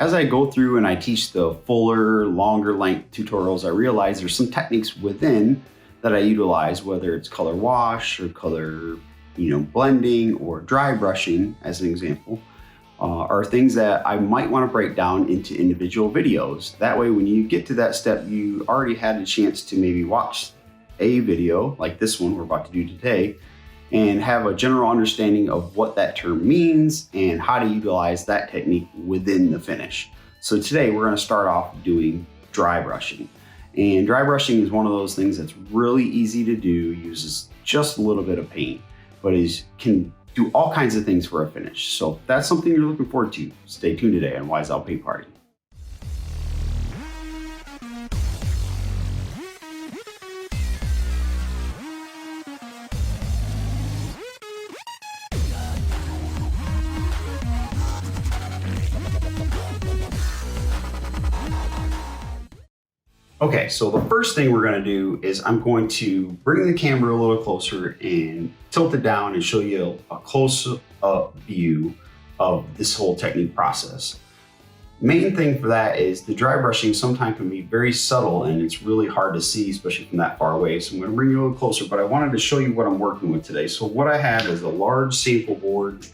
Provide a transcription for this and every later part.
as I go through and I teach the fuller, longer length tutorials, I realize there's some techniques within that I utilize, whether it's color wash or color, blending or dry brushing, as an example, are things that I might want to break down into individual videos. That way, when you get to that step, you already had a chance to maybe watch a video like this one we're about to do today and have a general understanding of what that term means and how to utilize that technique within the finish. So today we're going to start off doing dry brushing. And dry brushing is one of those things that's really easy to do, uses just a little bit of paint, but can do all kinds of things for a finish. So if that's something you're looking forward to, stay tuned today on Wise Out Paint Party. Okay, so the first thing we're going to do is I'm going to bring the camera a little closer and tilt it down and show you a close-up view of this whole technique process. Main thing for that is the dry brushing sometimes can be very subtle and it's really hard to see, especially from that far away. So I'm going to bring you a little closer, but I wanted to show you what I'm working with today. So what I have is a large sample board,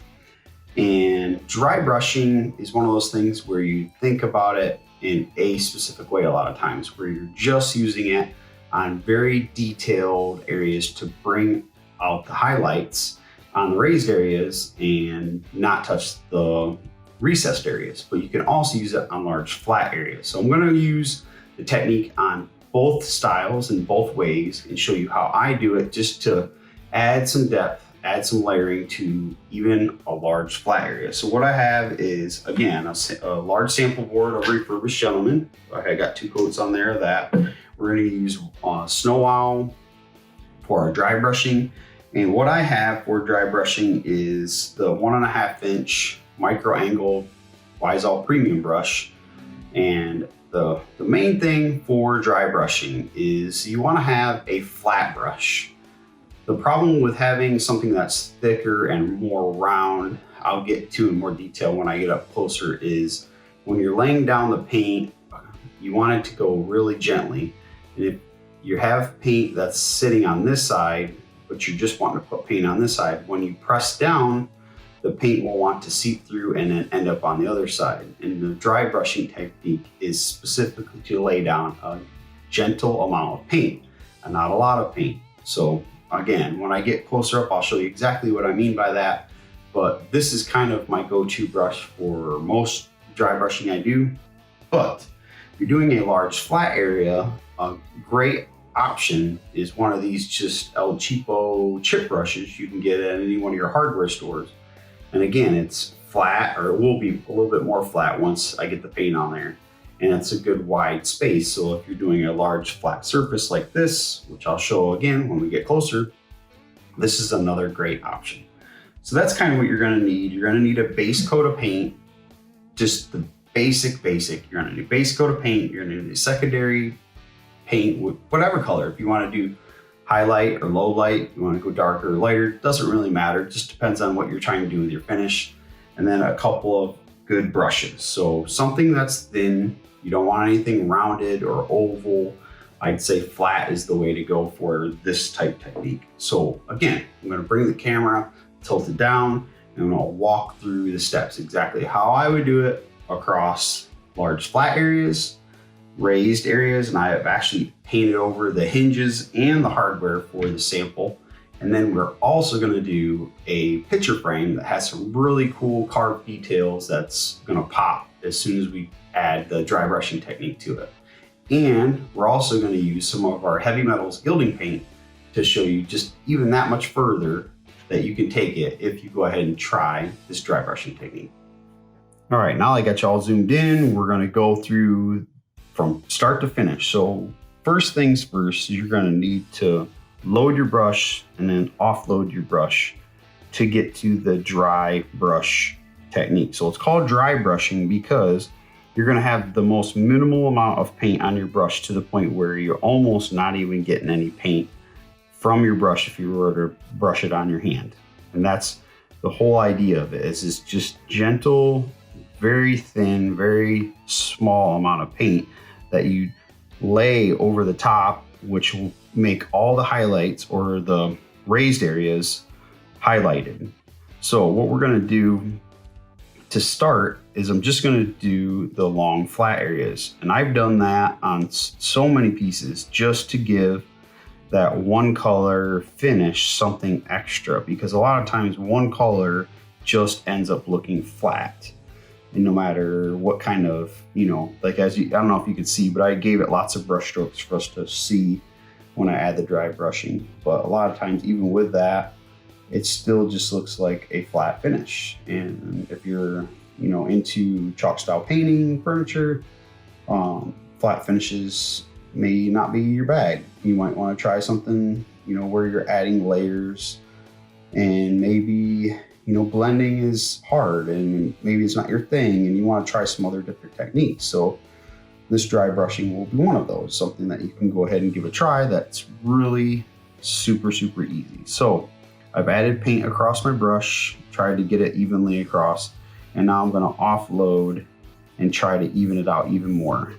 and dry brushing is one of those things where you think about it in a specific way a lot of times, where you're just using it on very detailed areas to bring out the highlights on the raised areas and not touch the recessed areas. But you can also use it on large flat areas. So I'm going to use the technique on both styles and both ways and show you how I do it, just to add some depth, add some layering to even a large flat area. So what I have is, again, a large sample board of Refurbished Gentleman. I got 2 coats on there of that. We're going to use Snow Owl for our dry brushing. And what I have for dry brushing is the 1.5 inch micro angle Wise Out Premium brush. And the main thing for dry brushing is you want to have a flat brush. The problem with having something that's thicker and more round, I'll get to in more detail when I get up closer, is when you're laying down the paint, you want it to go really gently. And if you have paint that's sitting on this side, but you're just wanting to put paint on this side, when you press down, the paint will want to seep through and then end up on the other side. And the dry brushing technique is specifically to lay down a gentle amount of paint and not a lot of paint. So again, when I get closer up, I'll show you exactly what I mean by that. But this is kind of my go-to brush for most dry brushing I do. But if you're doing a large flat area, a great option is one of these just El Cheapo chip brushes you can get at any one of your hardware stores. And again, it's flat, or it will be a little bit more flat once I get the paint on there. And it's a good wide space. So if you're doing a large flat surface like this, which I'll show again when we get closer, this is another great option. So that's kind of what you're going to need. You're going to need a base coat of paint, just the basic. You're going to do base coat of paint. You're going to do secondary paint with whatever color. If you want to do highlight or low light, you want to go darker or lighter, doesn't really matter. It just depends on what you're trying to do with your finish. And then a couple of good brushes. So something that's thin. You don't want anything rounded or oval. I'd say flat is the way to go for this type technique. So again, I'm going to bring the camera, tilt it down, and I'm going to walk through the steps exactly how I would do it across large flat areas, raised areas, and I have actually painted over the hinges and the hardware for the sample. And then we're also going to do a picture frame that has some really cool carved details that's going to pop as soon as we add the dry brushing technique to it. And we're also going to use some of our Heavy Metals Gilding paint to show you just even that much further that you can take it if you go ahead and try this dry brushing technique. All right, now I got you all zoomed in. We're going to go through from start to finish. So first things first, you're going to need to load your brush and then offload your brush to get to the dry brush technique. So it's called dry brushing because you're going to have the most minimal amount of paint on your brush to the point where you're almost not even getting any paint from your brush if you were to brush it on your hand. And that's the whole idea of it, is just gentle, very thin, very small amount of paint that you lay over the top, which will make all the highlights or the raised areas highlighted. So what we're gonna do to start is I'm just gonna do the long flat areas. And I've done that on so many pieces just to give that one color finish something extra, because a lot of times one color just ends up looking flat. And no matter what kind of, like I don't know if you could see, but I gave it lots of brush strokes for us to see when I add the dry brushing. But a lot of times, even with that, it still just looks like a flat finish. And if you're, into chalk style painting furniture, flat finishes may not be your bag. You might want to try something, where you're adding layers, and maybe blending is hard and maybe it's not your thing and you want to try some other different techniques. So this dry brushing will be one of those, something that you can go ahead and give a try that's really super, super easy. So I've added paint across my brush, tried to get it evenly across, and now I'm going to offload and try to even it out even more.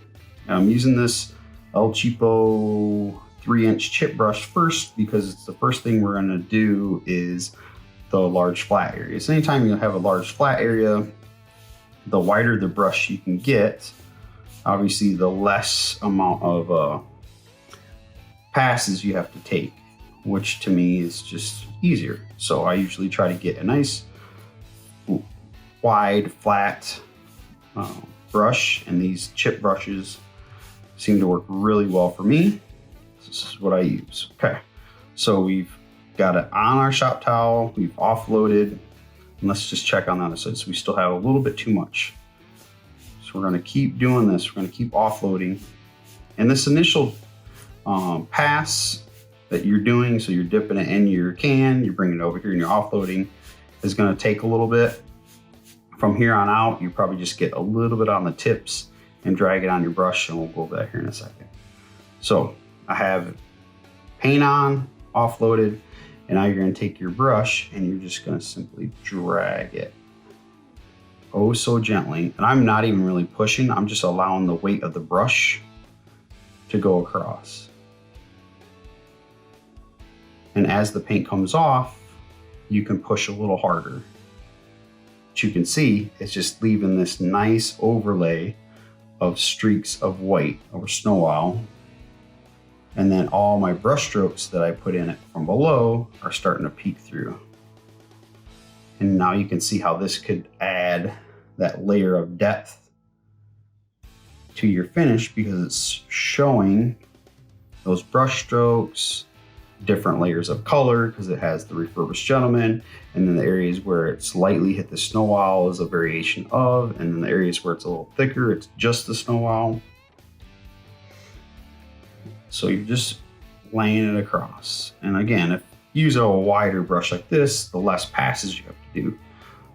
Now I'm using this El Cheapo 3-inch chip brush first because it's the first thing we're going to do is the large flat areas. Anytime you have a large flat area, the wider the brush you can get, obviously the less amount of passes you have to take, which to me is just easier. So I usually try to get a nice wide flat brush, and these chip brushes seem to work really well for me. This is what I use. Okay, so we've got it on our shop towel, we've offloaded, and let's just check on the other side. So we still have a little bit too much. So we're gonna keep doing this, we're gonna keep offloading. And this initial pass that you're doing, so you're dipping it in your can, you're bringing it over here and you're offloading, is gonna take a little bit. From here on out, you probably just get a little bit on the tips and drag it on your brush, and we'll go back here in a second. So I have paint on, offloaded, and now you're gonna take your brush and you're just gonna simply drag it. Oh, so gently. And I'm not even really pushing, I'm just allowing the weight of the brush to go across. And as the paint comes off, you can push a little harder. But you can see it's just leaving this nice overlay of streaks of white over snow owl. And then all my brush strokes that I put in it from below are starting to peek through. And now you can see how this could add that layer of depth to your finish, because it's showing those brush strokes, different layers of color, because it has the refurbished gentleman, and then the areas where it's lightly hit the snow owl is a variation of, and then the areas where it's a little thicker, it's just the snow owl. So you're just laying it across. And again, if you use a wider brush like this, the less passes you have to do.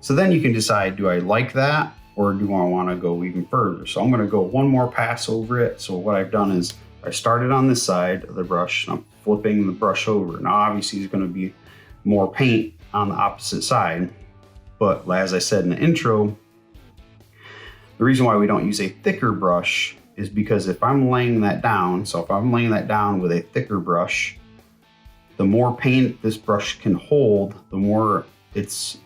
So then you can decide, do I like that, or do I want to go even further? So I'm going to go one more pass over it. So what I've done is I started on this side of the brush, and I'm flipping the brush over. Now obviously there's going to be more paint on the opposite side, but as I said in the intro, the reason why we don't use a thicker brush is because if I'm laying that down, so if I'm laying that down with a thicker brush, the more paint this brush can hold, the more it's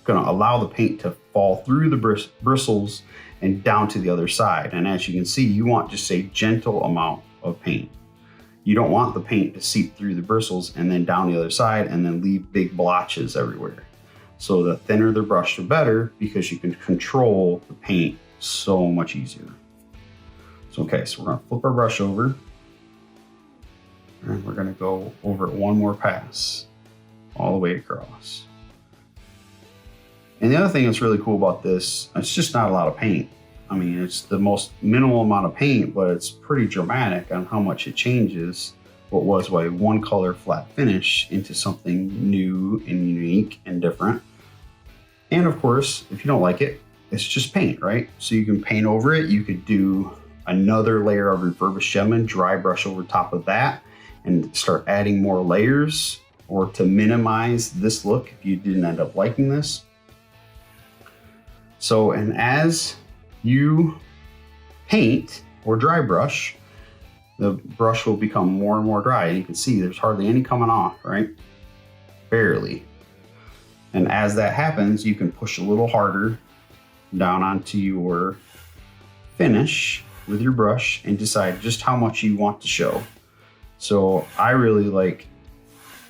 going to allow the paint to fall through the bristles and down to the other side. And as you can see, you want just a gentle amount of paint. You don't want the paint to seep through the bristles and then down the other side and then leave big blotches everywhere. So the thinner the brush, the better, because you can control the paint so much easier. So, okay, so we're gonna flip our brush over and we're gonna go over it one more pass all the way across. And the other thing that's really cool about this, it's just not a lot of paint. I mean, it's the most minimal amount of paint, but it's pretty dramatic on how much it changes what was a one color flat finish into something new and unique and different. And of course, if you don't like it, it's just paint, right? So you can paint over it. You could do another layer of refurbished gentleman, dry brush over top of that, and start adding more layers, or to minimize this look if you didn't end up liking this. So, and as you paint or dry brush, the brush will become more and more dry. You can see there's hardly any coming off, right? Barely. And as that happens, you can push a little harder down onto your finish with your brush and decide just how much you want to show. So I really like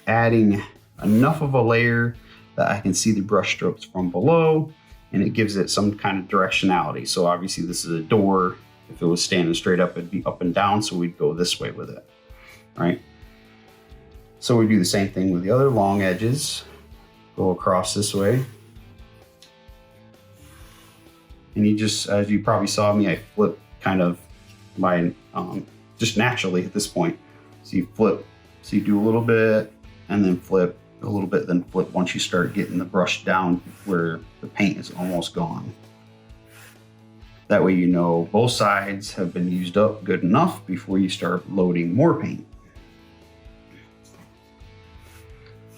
adding enough of a layer that I can see the brush strokes from below, and it gives it some kind of directionality. So obviously this is a door. If it was standing straight up, it'd be up and down, so we'd go this way with it, right? So we do the same thing with the other long edges. Go across this way. And you just, as you probably saw me, I flip kind of my, just naturally at this point. So you flip, so you do a little bit and then flip, a little bit, then flip once you start getting the brush down where the paint is almost gone. That way you know both sides have been used up good enough before you start loading more paint.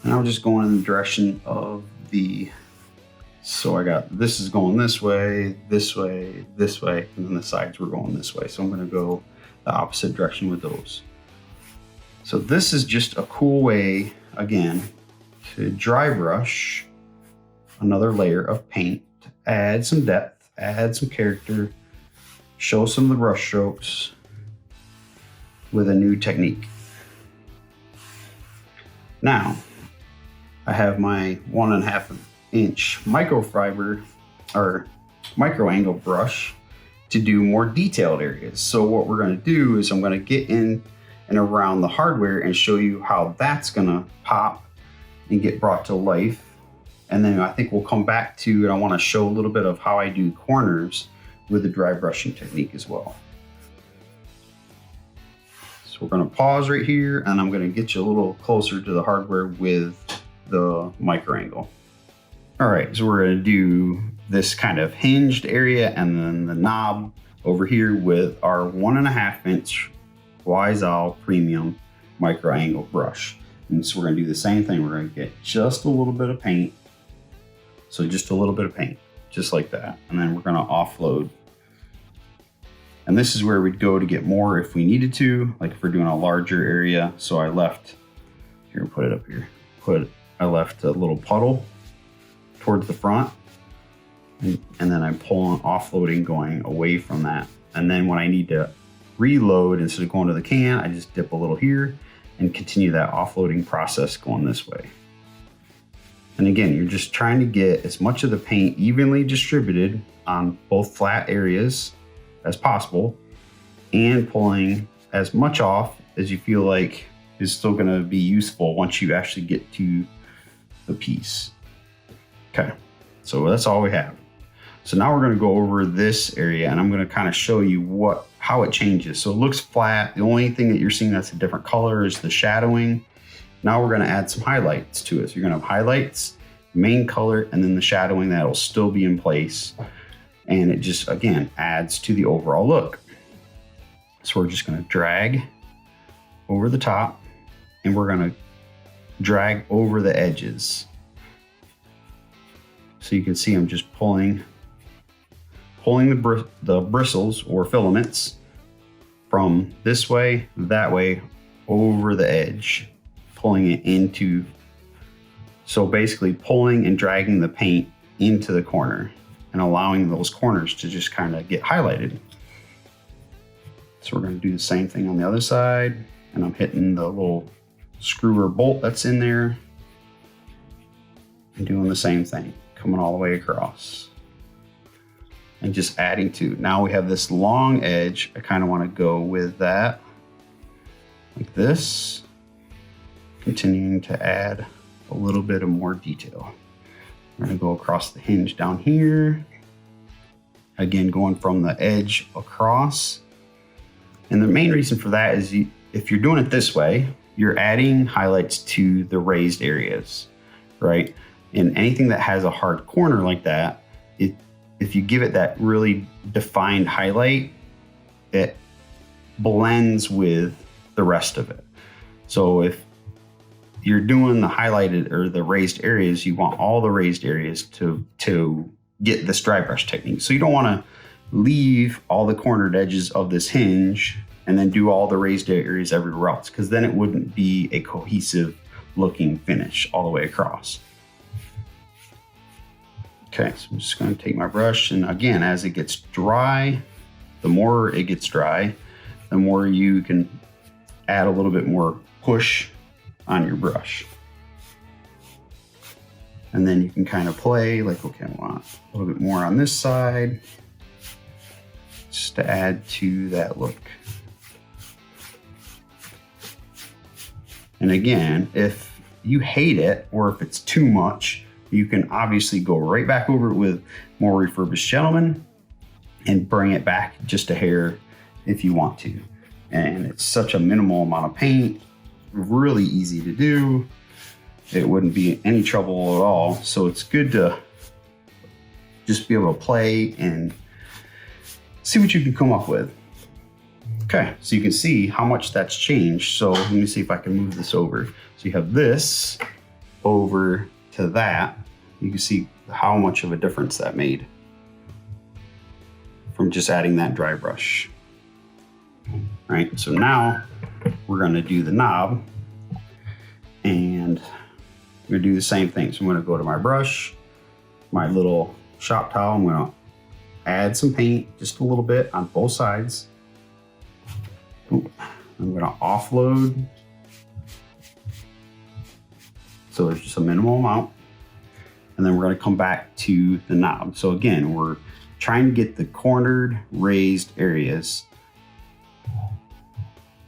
And I'm just going in the direction of the, so I got, this is going this way, this way, this way, and then the sides were going this way. So I'm gonna go the opposite direction with those. So this is just a cool way, again, to dry brush another layer of paint, to add some depth, add some character, show some of the brush strokes with a new technique. Now, I have my 1.5 inch microfiber or micro angle brush to do more detailed areas. So what we're going to do is I'm going to get in and around the hardware and show you how that's going to pop and get brought to life. And then I think we'll come back to, and I want to show a little bit of how I do corners with the dry brushing technique as well. So we're going to pause right here, and I'm going to get you a little closer to the hardware with the micro angle. All right, so we're going to do this kind of hinged area and then the knob over here with our 1.5 inch Wiseowl Premium micro angle brush. And so we're going to do the same thing. We're going to get just a little bit of paint. So just a little bit of paint, just like that. And then we're going to offload. And this is where we'd go to get more if we needed to, like if we're doing a larger area. So I left, here, put it up here. I left a little puddle towards the front. And then I'm pulling, offloading, going away from that. And then when I need to reload, instead of going to the can, I just dip a little here and continue that offloading process going this way. And again, you're just trying to get as much of the paint evenly distributed on both flat areas as possible and pulling as much off as you feel like is still going to be useful once you actually get to the piece. Okay, so that's all we have. So now we're going to go over this area and I'm going to kind of show you how it changes. So it looks flat. The only thing that you're seeing that's a different color is the shadowing. Now we're going to add some highlights to it. So you're going to have highlights, main color, and then the shadowing that'll still be in place. And it just, again, adds to the overall look. So we're just going to drag over the top and we're going to drag over the edges. So you can see I'm just pulling the bristles or filaments from this way, that way, over the edge, pulling it into, so basically pulling and dragging the paint into the corner and allowing those corners to just kind of get highlighted. So we're going to do the same thing on the other side, and I'm hitting the little screw or bolt that's in there and doing the same thing, coming all the way across and just adding to. Now we have this long edge. I kind of want to go with that like this, continuing to add a little bit of more detail. We're going to go across the hinge down here, again going from the edge across. And the main reason for that is if you're doing it this way, you're adding highlights to the raised areas, right? And anything that has a hard corner like that, if you give it that really defined highlight, it blends with the rest of it. So if you're doing the highlighted or the raised areas, you want all the raised areas to get this dry brush technique. So you don't want to leave all the cornered edges of this hinge and then do all the raised areas everywhere else, because then it wouldn't be a cohesive looking finish all the way across. Okay, so I'm just going to take my brush, and again, as it gets dry, the more it gets dry, the more you can add a little bit more push on your brush. And then you can kind of play like, okay, I want a little bit more on this side, just to add to that look. And again, if you hate it or if it's too much, you can obviously go right back over it with more Refurbished Gentleman and bring it back just a hair if you want to. And it's such a minimal amount of paint, really easy to do. It wouldn't be any trouble at all. So it's good to just be able to play and see what you can come up with. Okay, so you can see how much that's changed. So let me see if I can move this over. So you have this over to that. You can see how much of a difference that made from just adding that dry brush. All right, so now we're gonna do the knob, and I'm gonna do the same thing. So I'm gonna go to my brush, my little shop towel. I'm gonna add some paint, just a little bit on both sides. I'm gonna offload. So there's just a minimal amount. And then we're gonna come back to the knob. So again, we're trying to get the cornered raised areas.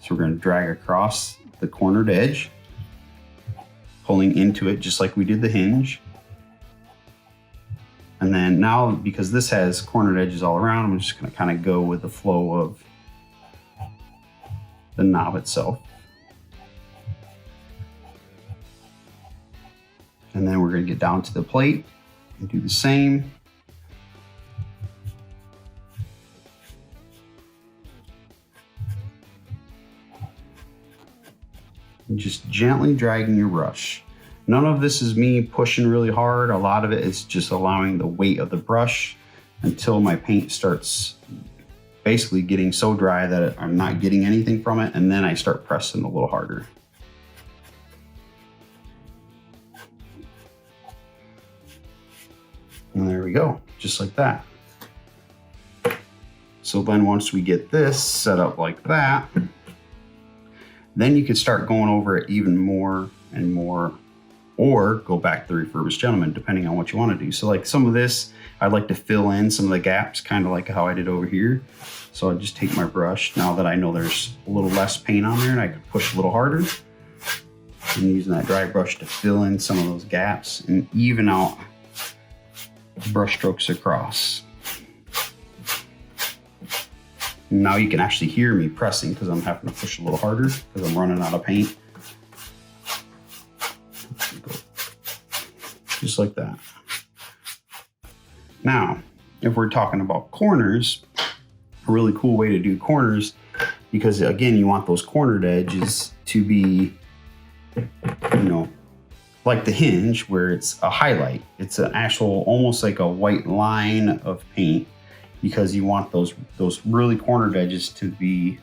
So we're gonna drag across the cornered edge, pulling into it just like we did the hinge. And then now, because this has cornered edges all around, I'm just gonna kind of go with the flow of the knob itself. And then we're gonna get down to the plate and do the same. And just gently dragging your brush. None of this is me pushing really hard. A lot of it is just allowing the weight of the brush until my paint starts basically getting so dry that I'm not getting anything from it, and then I start pressing a little harder. And there we go, just like that. So then once we get this set up like that, then you can start going over it even more and more, or go back to the Refurbished Gentleman, depending on what you want to do. So like some of this, I'd like to fill in some of the gaps, kind of like how I did over here. So I just take my brush, now that I know there's a little less paint on there, and I can push a little harder. I'm using that dry brush to fill in some of those gaps and even out brush strokes across. Now you can actually hear me pressing because I'm having to push a little harder because I'm running out of paint. Just like that. Now, if we're talking about corners, a really cool way to do corners, because again, you want those cornered edges to be, you know, like the hinge where it's a highlight. It's an actual, almost like a white line of paint, because you want those really cornered edges to be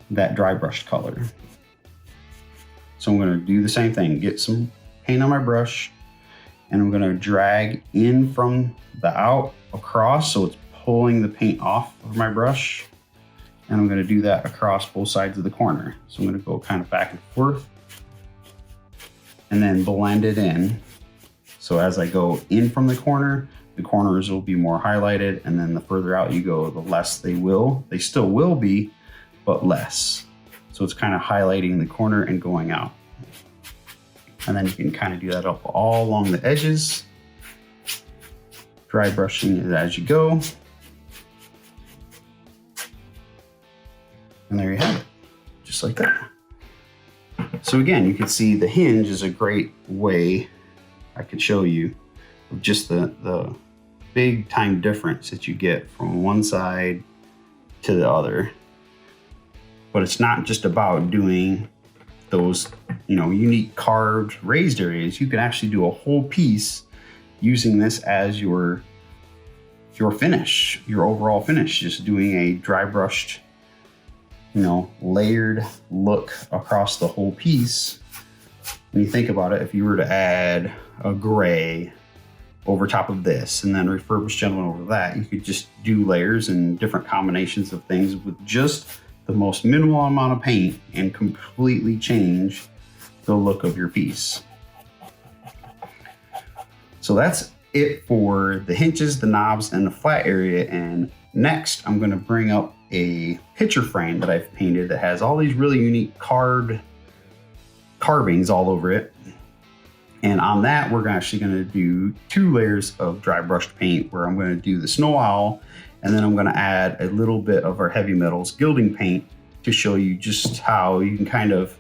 that dry brushed color. So I'm gonna do the same thing, get some paint on my brush, and I'm gonna drag in from the out across, so it's pulling the paint off of my brush. And I'm gonna do that across both sides of the corner. So I'm gonna go kind of back and forth and then blend it in. So as I go in from the corners will be more highlighted, and then the further out you go, the less they will. They still will be, but less. So it's kind of highlighting the corner and going out. And then you can kind of do that up all along the edges. Dry brushing it as you go. And there you have it, just like that. So again, you can see the hinge is a great way I could show you of just the big time difference that you get from one side to the other. But it's not just about doing those, you know, unique carved raised areas. You can actually do a whole piece using this as your your finish, your overall finish, just doing a dry brushed, layered look across the whole piece. When you think about it, if you were to add a gray over top of this and then refurbished gentleman over that, you could just do layers and different combinations of things with just the most minimal amount of paint and completely change the look of your piece. So that's it for the hinges, the knobs, and the flat area. And next I'm going to bring up a picture frame that I've painted that has all these really unique carvings all over it. And on that, we're actually going to do 2 layers of dry brushed paint, where I'm going to do the snow owl, and then I'm going to add a little bit of our heavy metals gilding paint to show you just how you can kind of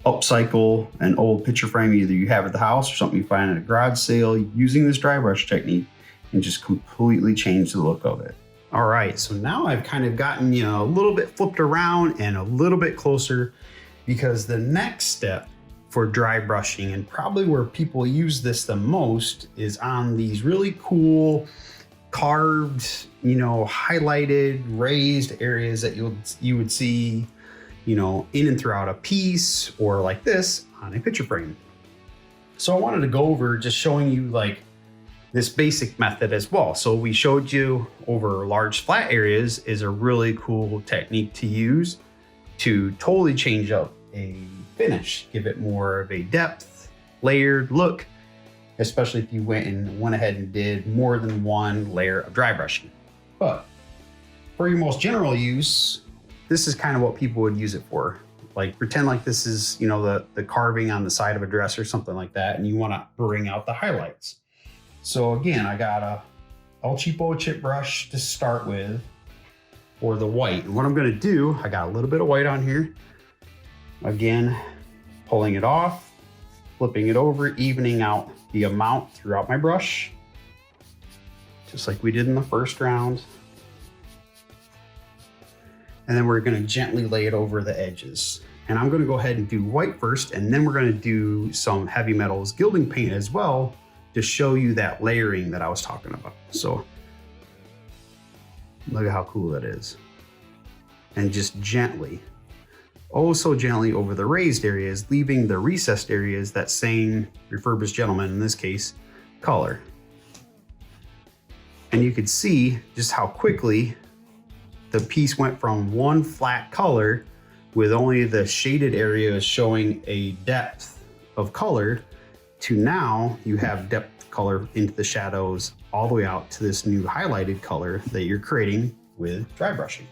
upcycle an old picture frame either you have at the house or something you find at a garage sale using this dry brush technique, and just completely change the look of it. All right, so now I've kind of gotten you a little bit flipped around and a little bit closer, because the next step for dry brushing, and probably where people use this the most, is on these really cool carved, highlighted, raised areas that you would see, in and throughout a piece, or like this on a picture frame. So I wanted to go over just showing you like this basic method as well. So we showed you over large flat areas is a really cool technique to use to totally change up a finish, give it more of a depth, layered look, especially if you went ahead and did more than one layer of dry brushing. But for your most general use, this is kind of what people would use it for. Like pretend like this is, the carving on the side of a dress or something like that, and you want to bring out the highlights. So again, I got a El Cheapo chip brush to start with for the white. And what I'm going to do, I got a little bit of white on here. Again, pulling it off, flipping it over, evening out the amount throughout my brush, just like we did in the first round. And then we're going to gently lay it over the edges. And I'm going to go ahead and do white first, and then we're going to do some heavy metals gilding paint as well to show you that layering that I was talking about. So look at how cool that is. And just gently, oh so gently, over the raised areas, leaving the recessed areas that same refurbished gentleman, in this case, color. And you could see just how quickly the piece went from one flat color with only the shaded areas showing a depth of color to now you have depth color into the shadows all the way out to this new highlighted color that you're creating with dry brushing.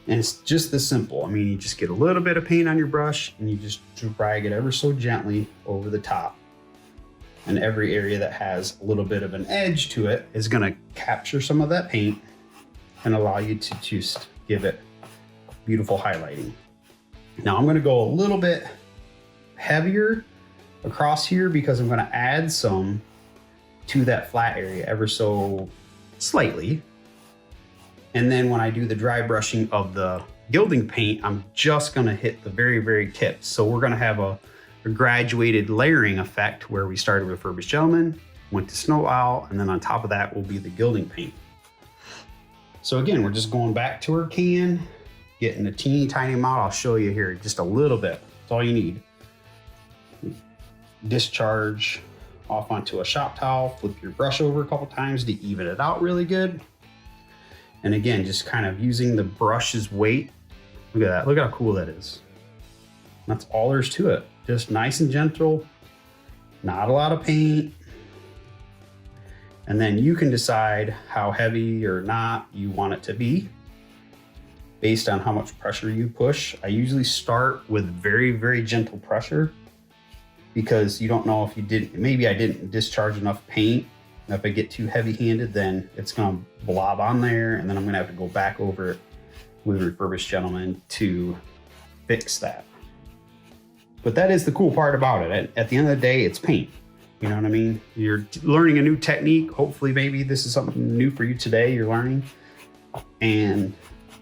And it's just this simple. I mean, you just get a little bit of paint on your brush and you just drag it ever so gently over the top. And every area that has a little bit of an edge to it is going to capture some of that paint and allow you to just give it beautiful highlighting. Now I'm going to go a little bit heavier across here because I'm going to add some to that flat area ever so slightly. And then when I do the dry brushing of the gilding paint, I'm just going to hit the very, very tips. So we're going to have a graduated layering effect where we started with Refurbished Gentleman, went to Snow Owl, and then on top of that will be the gilding paint. So again, we're just going back to our can, getting a teeny tiny amount. I'll show you here just a little bit. That's all you need. Discharge off onto a shop towel, flip your brush over a couple times to even it out really good. And again, just kind of using the brush's weight. Look at that, look how cool that is. That's all there's to it. Just nice and gentle, not a lot of paint. And then you can decide how heavy or not you want it to be based on how much pressure you push. I usually start with very, very gentle pressure because you don't know if you didn't, maybe I didn't discharge enough paint. And if I get too heavy handed, then it's gonna blob on there and then I'm gonna have to go back over it with Refurbished Gentleman to fix that. But that is the cool part about it. At the end of the day, it's paint. You know what I mean? You're learning a new technique. Hopefully, maybe this is something new for you today. You're learning and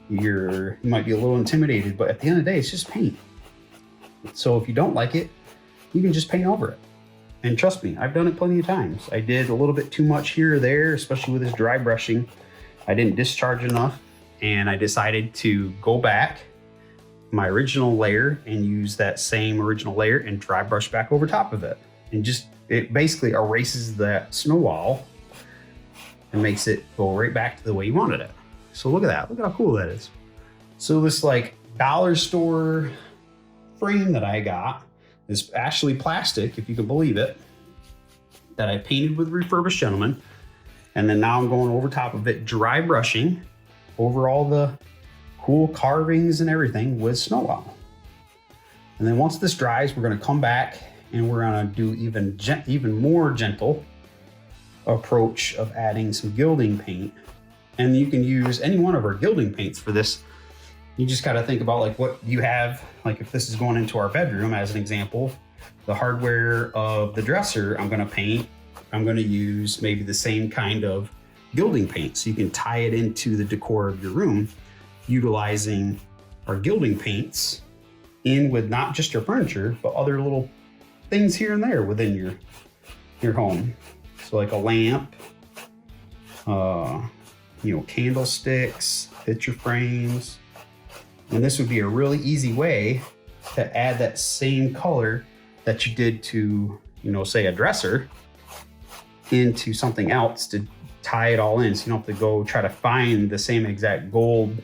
you might be a little intimidated, but at the end of the day, it's just paint. So if you don't like it, you can just paint over it. And trust me, I've done it plenty of times. I did a little bit too much here or there, especially with this dry brushing. I didn't discharge enough, and I decided to go back my original layer and use that same original layer and dry brush back over top of it. And just, it basically erases that snow wall and makes it go right back to the way you wanted it. So look at that, look at how cool that is. So this like dollar store frame that I got is actually plastic, if you can believe it, that I painted with Refurbished Gentleman. And then now I'm going over top of it, dry brushing over all the cool carvings and everything with snow wall. And then once this dries, we're gonna come back and we're gonna do even more gentle approach of adding some gilding paint. And you can use any one of our gilding paints for this. You just gotta think about like what you have, like if this is going into our bedroom as an example, the hardware of the dresser I'm gonna paint, I'm gonna use maybe the same kind of gilding paint. So you can tie it into the decor of your room, utilizing our gilding paints in with not just your furniture, but other little things here and there within your home. So like a lamp, candlesticks, picture frames. And this would be a really easy way to add that same color that you did to, say a dresser into something else to tie it all in. So you don't have to go try to find the same exact gold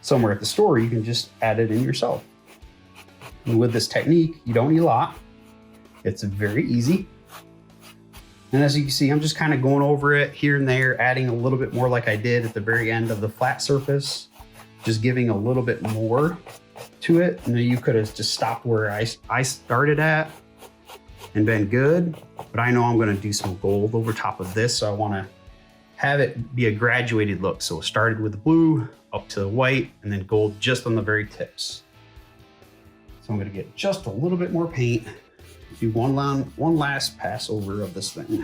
somewhere at the store. You can just add it in yourself. And with this technique, you don't need a lot. It's very easy. And as you can see, I'm just kind of going over it here and there, adding a little bit more like I did at the very end of the flat surface, just giving a little bit more to it. And then you could have just stopped where I started at and been good, but I know I'm gonna do some gold over top of this. So I wanna have it be a graduated look. So it started with the blue, up to the white, and then gold just on the very tips. So I'm gonna get just a little bit more paint, do one last pass over of this thing.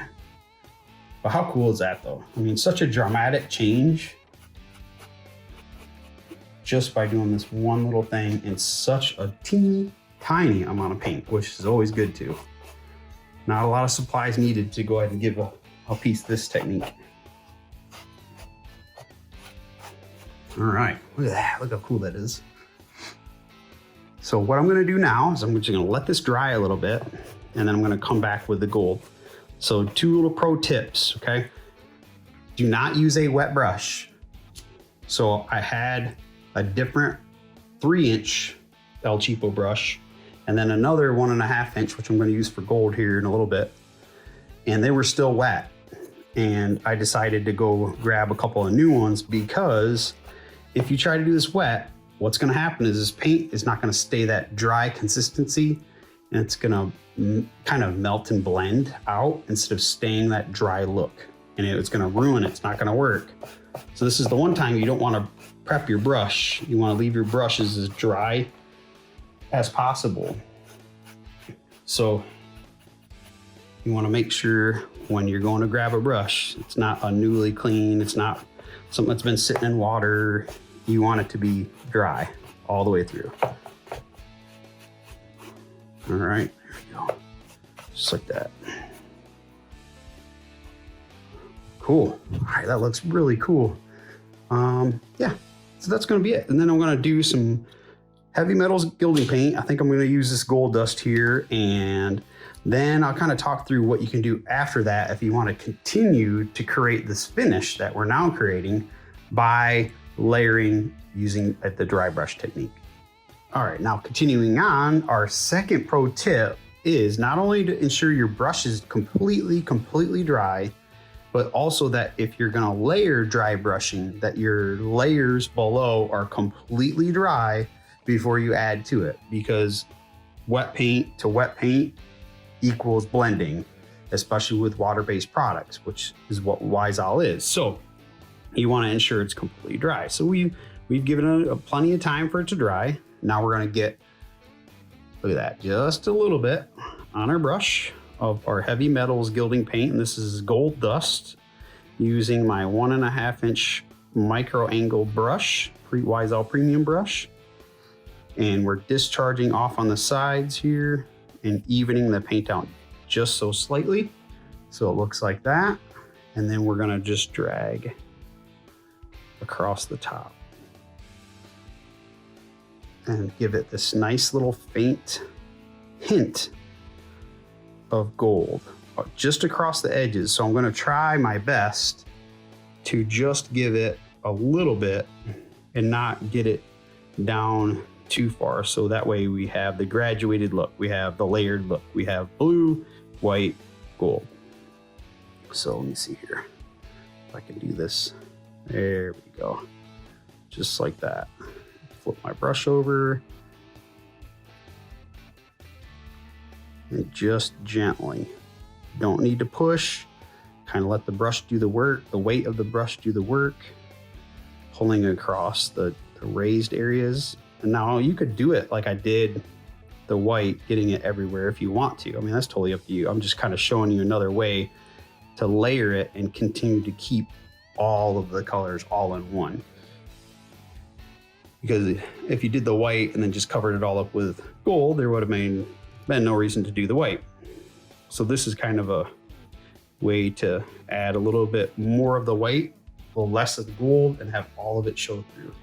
But how cool is that though? I mean, such a dramatic change just by doing this one little thing in such a teeny tiny amount of paint, which is always good too. Not a lot of supplies needed to go ahead and give a piece this technique. All right, look at that, look how cool that is. So what I'm gonna do now is I'm just gonna let this dry a little bit, and then I'm gonna come back with the gold. So 2 little pro tips, okay? Do not use a wet brush. So I had a different 3-inch El Cheapo brush, and then another 1.5 inch, which I'm gonna use for gold here in a little bit. And they were still wet. And I decided to go grab a couple of new ones, because if you try to do this wet, what's gonna happen is this paint is not gonna stay that dry consistency, and it's gonna kind of melt and blend out instead of staying that dry look. And it's gonna ruin it, it's not gonna work. So this is the one time you don't wanna prep your brush. You wanna leave your brushes as dry as possible. So you wanna make sure when you're going to grab a brush, it's not a newly clean, it's not something that's been sitting in water. You want it to be dry all the way through. All right, there we go. Just like that. Cool. All right, that looks really cool. Yeah, so that's gonna be it. And then I'm gonna do some heavy metals gilding paint. I think I'm gonna use this gold dust here, and then I'll kind of talk through what you can do after that if you want to continue to create this finish that we're now creating by layering using the dry brush technique. All right, now continuing on, our second pro tip is not only to ensure your brush is completely dry, but also that if you're gonna layer dry brushing, that your layers below are completely dry before you add to it, because wet paint to wet paint equals blending, especially with water-based products, which is what Wise-All is. So you wanna ensure it's completely dry. So we've given it plenty of time for it to dry. Now we're gonna get, look at that, just a little bit on our brush of our heavy metals gilding paint. And this is gold dust using my 1.5 inch micro angle brush, Wise-All premium brush. And we're discharging off on the sides here and evening the paint out just so slightly. So it looks like that. And then we're gonna just drag across the top and give it this nice little faint hint of gold just across the edges. So I'm gonna try my best to just give it a little bit and not get it down too far. So that way we have the graduated look, we have the layered look, we have blue, white, gold. So let me see here if I can do this. There we go. Just like that. Flip my brush over and just gently. Don't need to push. Kind of let the brush do the work, the weight of the brush do the work, pulling across the raised areas. And now you could do it like I did the white, getting it everywhere if you want to. I mean, that's totally up to you. I'm just kind of showing you another way to layer it and continue to keep all of the colors all in one. Because if you did the white and then just covered it all up with gold, there would have been no reason to do the white. So this is kind of a way to add a little bit more of the white, a little less of the gold, and have all of it show through.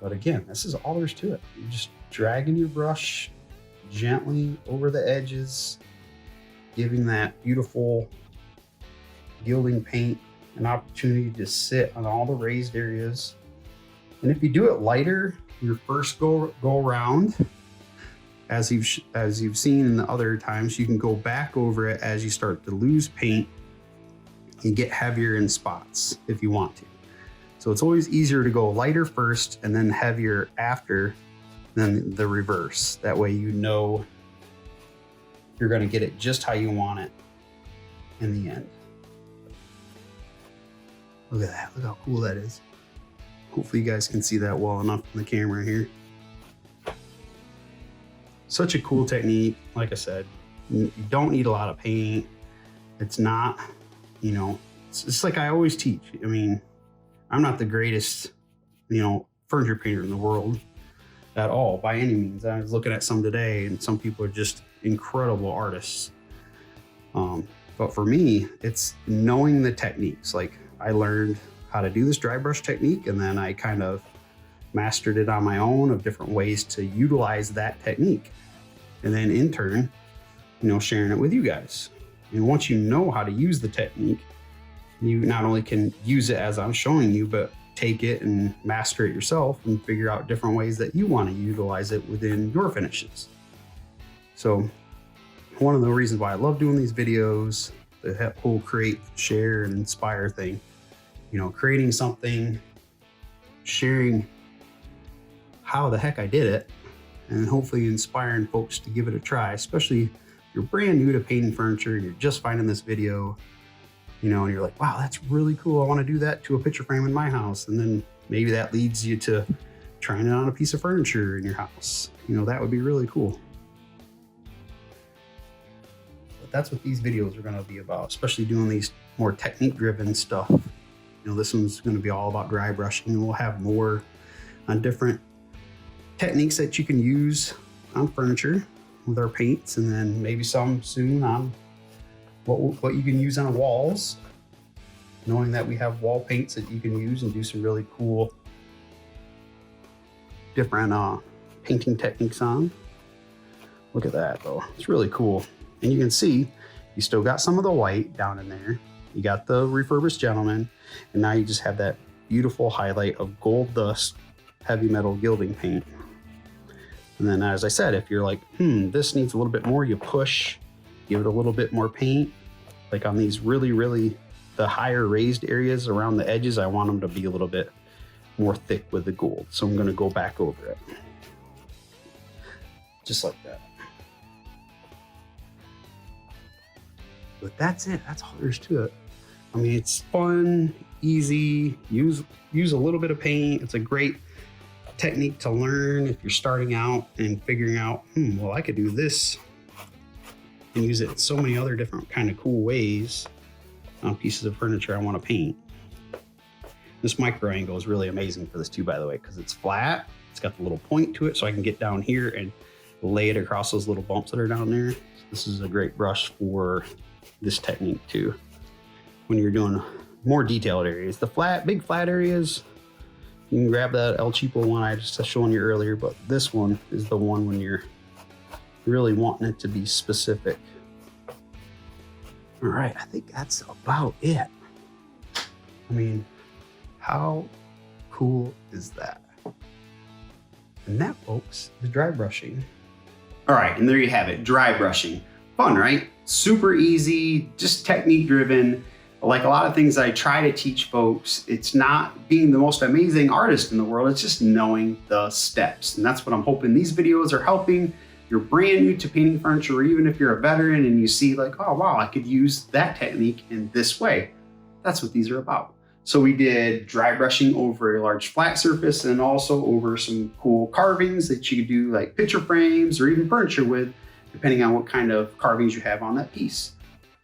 But again, this is all there's to it. You're just dragging your brush gently over the edges, giving that beautiful gilding paint an opportunity to sit on all the raised areas. And if you do it lighter, your first go around, as you've seen in the other times, you can go back over it as you start to lose paint and get heavier in spots if you want to. So it's always easier to go lighter first and then heavier after than the reverse. That way you know you're going to get it just how you want it in the end. Look at that. Look how cool that is. Hopefully you guys can see that well enough in the camera here. Such a cool technique. Like I said, you don't need a lot of paint. It's not, you know, it's like I always teach. I mean, I'm not the greatest, you know, furniture painter in the world at all by any means. I was looking at some today and some people are just incredible artists. But for me, it's knowing the techniques. Like I learned how to do this dry brush technique and then I kind of mastered it on my own of different ways to utilize that technique. And then in turn, you know, sharing it with you guys. And once you know how to use the technique, you not only can use it as I'm showing you, but take it and master it yourself and figure out different ways that you want to utilize it within your finishes. So one of the reasons why I love doing these videos, the whole create, share, and inspire thing, you know, creating something, sharing how the heck I did it, and hopefully inspiring folks to give it a try, especially if you're brand new to painting furniture, you're just finding this video, you know, and you're like, wow, that's really cool. I want to do that to a picture frame in my house. And then maybe that leads you to trying it on a piece of furniture in your house. You know, that would be really cool. But that's what these videos are going to be about, especially doing these more technique driven stuff. You know, this one's going to be all about dry brushing, and we'll have more on different techniques that you can use on furniture with our paints, and then maybe some soon on what you can use on walls, knowing that we have wall paints that you can use and do some really cool different painting techniques on. Look at that though, it's really cool. And you can see you still got some of the white down in there. You got the refurbished gentleman, and now you just have that beautiful highlight of gold dust heavy metal gilding paint. And then, as I said, if you're like, this needs a little bit more, you push, give it a little bit more paint. Like on these really, the higher raised areas around the edges, I want them to be a little bit more thick with the gold. So I'm gonna go back over it. Just like that. But that's it, that's all there is to it. I mean, it's fun, easy, use a little bit of paint. It's a great technique to learn if you're starting out and figuring out, well, I could do this and use it in so many other different kind of cool ways on pieces of furniture I want to paint. This micro angle is really amazing for this too, by the way, because it's flat. It's got the little point to it, so I can get down here and lay it across those little bumps that are down there. This is a great brush for this technique too. When you're doing more detailed areas, the big flat areas, you can grab that El Cheapo one I just showing you earlier, but this one is the one when you're really wanting it to be specific. All right, I think that's about it. I mean, how cool is that? And that, folks, is dry brushing. All right, and there you have it, dry brushing. Fun, right? Super easy, just technique driven. Like a lot of things I try to teach folks, it's not being the most amazing artist in the world, it's just knowing the steps. And that's what I'm hoping these videos are helping. You're brand new to painting furniture, or even if you're a veteran and you see like, oh wow, I could use that technique in this way. That's what these are about. So we did dry brushing over a large flat surface and also over some cool carvings that you could do like picture frames or even furniture with, depending on what kind of carvings you have on that piece.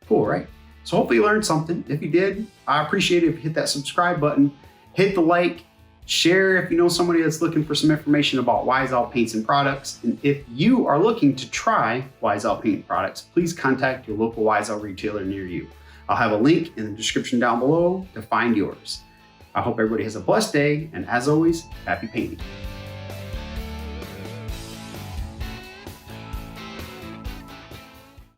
Cool, right? So hopefully you learned something. If you did, I appreciate it if you hit that subscribe button, hit the like, share if you know somebody that's looking for some information about Wise Owl paints and products. And if you are looking to try Wise Owl paint products, please contact your local Wise Owl retailer near you. I'll have a link in the description down below to find yours. I hope everybody has a blessed day, and as always, happy painting.